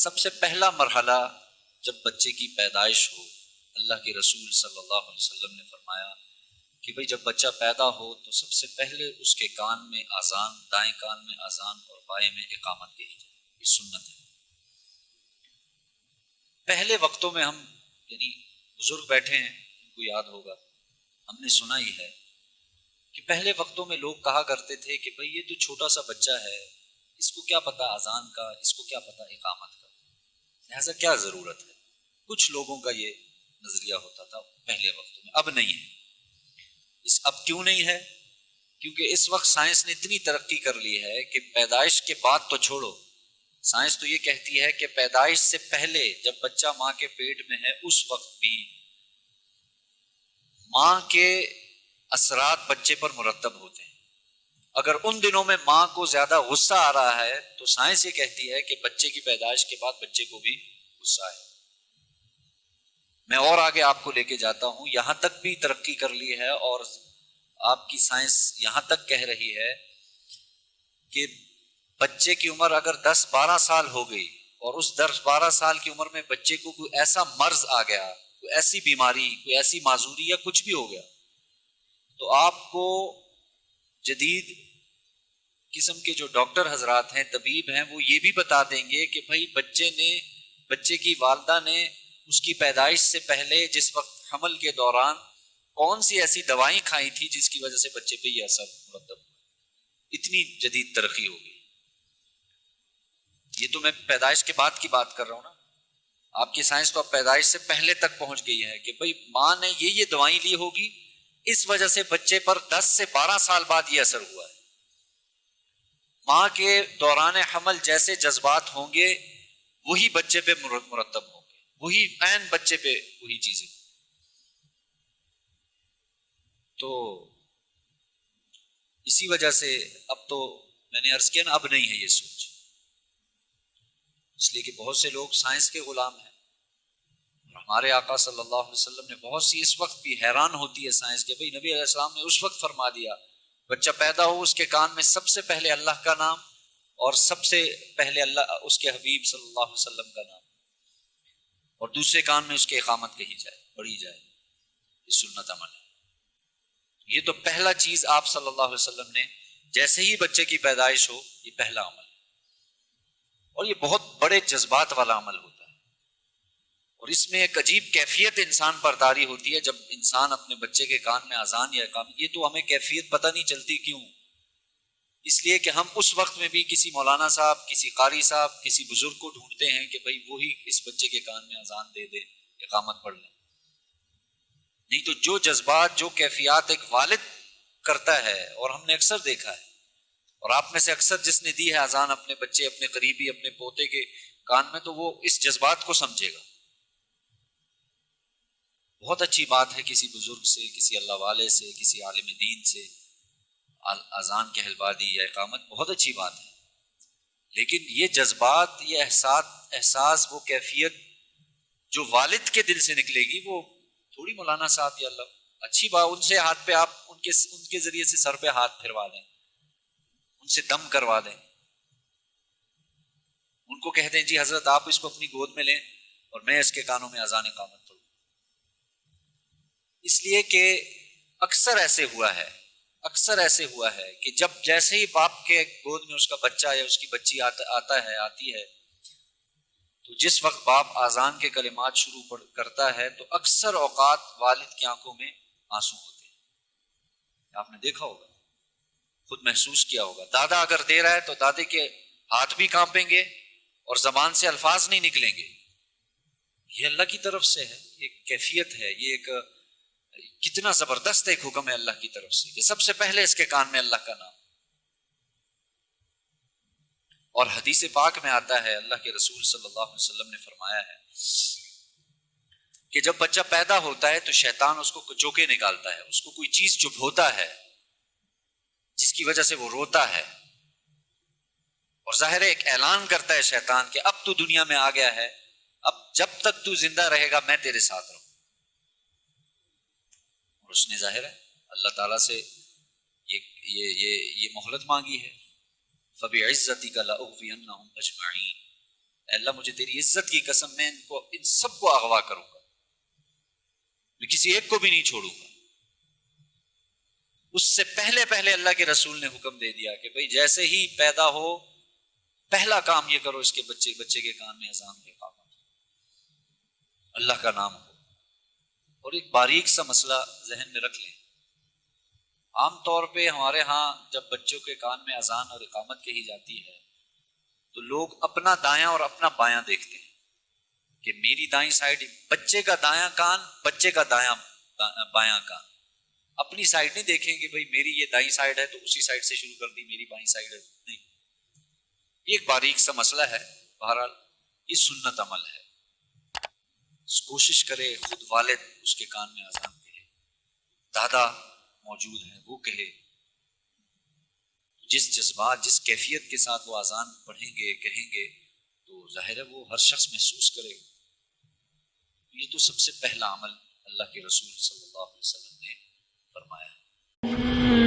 سب سے پہلا مرحلہ جب بچے کی پیدائش ہو، اللہ کے رسول صلی اللہ علیہ وسلم نے فرمایا کہ بھئی جب بچہ پیدا ہو تو سب سے پہلے اس کے کان میں اذان، دائیں کان میں اذان اور بائیں میں اقامت کہی جائے. یہ سنت ہے. پہلے وقتوں میں ہم یعنی بزرگ بیٹھے ہیں، ان کو یاد ہوگا، ہم نے سنا ہی ہے کہ پہلے وقتوں میں لوگ کہا کرتے تھے کہ بھئی یہ تو چھوٹا سا بچہ ہے، اس کو کیا پتا اذان کا، اس کو کیا پتا اقامت کا، لہذا کیا ضرورت ہے. کچھ لوگوں کا یہ نظریہ ہوتا تھا پہلے وقتوں میں. اب نہیں ہے. اب کیوں نہیں ہے؟ کیونکہ اس وقت سائنس نے اتنی ترقی کر لی ہے کہ پیدائش کے بعد تو چھوڑو، سائنس تو یہ کہتی ہے کہ پیدائش سے پہلے جب بچہ ماں کے پیٹ میں ہے اس وقت بھی ماں کے اثرات بچے پر مرتب ہوتے ہیں. اگر ان دنوں میں ماں کو زیادہ غصہ آ رہا ہے تو سائنس یہ کہتی ہے کہ بچے کی پیدائش کے بعد بچے کو بھی غصہ آئے. میں اور آگے آپ کو لے کے جاتا ہوں، یہاں تک بھی ترقی کر لی ہے اور آپ کی سائنس یہاں تک کہہ رہی ہے کہ بچے کی عمر اگر 10-12 سال ہو گئی اور اس 10-12 سال کی عمر میں بچے کو کوئی ایسا مرض آ گیا، کوئی ایسی بیماری، کوئی ایسی معذوری یا کچھ بھی ہو گیا، تو آپ کو جدید قسم کے جو ڈاکٹر حضرات ہیں، طبیب ہیں، وہ یہ بھی بتا دیں گے کہ بھائی بچے کی والدہ نے اس کی پیدائش سے پہلے جس وقت حمل کے دوران کون سی ایسی دوائیں کھائی تھی جس کی وجہ سے بچے پہ یہ اثر مرتب ہوا. اتنی جدید ترقی ہو گئی. یہ تو میں پیدائش کے بعد کی بات کر رہا ہوں نا. آپ کی سائنس تو اب پیدائش سے پہلے تک پہنچ گئی ہے کہ بھئی ماں نے یہ دوائیں لی ہوگی، اس وجہ سے بچے پر 10 سے 12 سال بعد یہ اثر ہوا ہے. ماں کے دوران حمل جیسے جذبات ہوں گے وہی بچے پہ مرتب ہوں گے، وہی عین بچے پہ وہی چیزیں. تو اسی وجہ سے اب تو میں نے عرض کیا نا، اب نہیں ہے یہ سوچ، اس لیے کہ بہت سے لوگ سائنس کے غلام ہیں. ہمارے آقا صلی اللہ علیہ وسلم نے بہت سی اس وقت بھی حیران ہوتی ہے سائنس کے، بھئی نبی علیہ السلام نے اس وقت فرما دیا بچہ پیدا ہو اس کے کان میں سب سے پہلے اللہ کا نام اور سب سے پہلے اللہ اس کے حبیب صلی اللہ علیہ وسلم کا نام، اور دوسرے کان میں اس کی اقامت کہی جائے، پڑھی جائے. یہ سنت عمل ہے. یہ تو پہلا چیز آپ صلی اللہ علیہ وسلم نے جیسے ہی بچے کی پیدائش ہو، یہ پہلا عمل ہے. اور یہ بہت بڑے جذبات والا عمل ہوتا ہے، اور اس میں ایک عجیب کیفیت انسان پر طاری ہوتی ہے جب انسان اپنے بچے کے کان میں اذان یا اقامت. یہ تو ہمیں کیفیت پتہ نہیں چلتی. کیوں؟ اس لیے کہ ہم اس وقت میں بھی کسی مولانا صاحب، کسی قاری صاحب، کسی بزرگ کو ڈھونڈتے ہیں کہ بھئی وہی اس بچے کے کان میں اذان دے دے، اقامت پڑھ لیں. نہیں تو جو جذبات، جو کیفیات ایک والد کرتا ہے، اور ہم نے اکثر دیکھا ہے، اور آپ میں سے اکثر جس نے دی ہے اذان اپنے بچے، اپنے قریبی، اپنے پوتے کے کان میں، تو وہ اس جذبات کو سمجھے گا. بہت اچھی بات ہے کسی بزرگ سے، کسی اللہ والے سے، کسی عالم دین سے اذان کہلوا دی یا اقامت، بہت اچھی بات ہے. لیکن یہ جذبات، یہ احساس، وہ کیفیت جو والد کے دل سے نکلے گی، وہ تھوڑی مولانا صاحب یا اللہ اچھی بات ان سے ہاتھ پہ آپ ان کے ذریعے سے سر پہ ہاتھ پھروا دیں، ان سے دم کروا دیں، ان کو کہہ دیں جی حضرت آپ اس کو اپنی گود میں لیں اور میں اس کے کانوں میں اذان اقامت پڑھوں. اس لیے کہ اکثر ایسے ہوا ہے کہ جب جیسے ہی باپ کے گود میں اس کا بچہ یا اس کی بچی آتی ہے تو جس وقت باپ اذان کے کلمات شروع کرتا ہے تو اکثر اوقات والد کی آنکھوں میں آنسو ہوتے ہیں. آپ نے دیکھا ہوگا، خود محسوس کیا ہوگا. دادا اگر دے رہا ہے تو دادے کے ہاتھ بھی کانپیں گے اور زبان سے الفاظ نہیں نکلیں گے. یہ اللہ کی طرف سے ہے، ایک کیفیت ہے، یہ ایک کتنا زبردست ایک حکم ہے اللہ کی طرف سے کہ سب سے پہلے اس کے کان میں اللہ کا نام. اور حدیث پاک میں آتا ہے، اللہ کے رسول صلی اللہ علیہ وسلم نے فرمایا ہے کہ جب بچہ پیدا ہوتا ہے تو شیطان اس کو کچوکے نکالتا ہے، اس کو کوئی چیز چبھوتا ہے جس کی وجہ سے وہ روتا ہے، اور ظاہر ہے ایک اعلان کرتا ہے شیطان کہ اب تو دنیا میں آ گیا ہے، اب جب تک تو زندہ رہے گا میں تیرے ساتھ رہوں. اور اس نے ظاہر ہے اللہ تعالیٰ سے یہ مہلت مانگی ہے، فَبِعِزَّتِكَ لَأُغْوِيَنَّهُمْ أَجْمَعِينَ. اے اللہ مجھے تیری عزت کی قسم میں ان سب کو اغوا کروں گا، میں کسی ایک کو بھی نہیں چھوڑوں گا۔ اس سے پہلے اللہ کے رسول نے حکم دے دیا کہ بھئی جیسے ہی پیدا ہو پہلا کام یہ کرو، اس کے بچے کے کان میں اذان دے، اللہ کا نام ہو۔ اور ایک باریک سا مسئلہ ذہن میں رکھ لیں، عام طور پہ ہمارے ہاں جب بچوں کے کان میں اذان اور اقامت کہی جاتی ہے تو لوگ اپنا دایاں اور اپنا بایاں دیکھتے ہیں کہ میری دائیں سائڈ، بچے کا دایاں کان، بچے کا دایاں بایاں کان، اپنی سائڈ نہیں دیکھیں کہ بھئی میری یہ دائیں سائڈ ہے تو اسی سائڈ سے شروع کر دی، میری بائیں سائڈ ہے، نہیں، یہ ایک باریک سا مسئلہ ہے۔ بہرحال یہ سنت عمل ہے، کوشش کرے خود والد اس کے کان میں اذان کہے، دادا موجود ہیں وہ کہے، جس جذبات جس کیفیت کے ساتھ وہ اذان پڑھیں گے کہیں گے تو ظاہر ہے وہ ہر شخص محسوس کرے گا۔ یہ تو سب سے پہلا عمل اللہ کے رسول صلی اللہ علیہ وسلم نے فرمایا ہے۔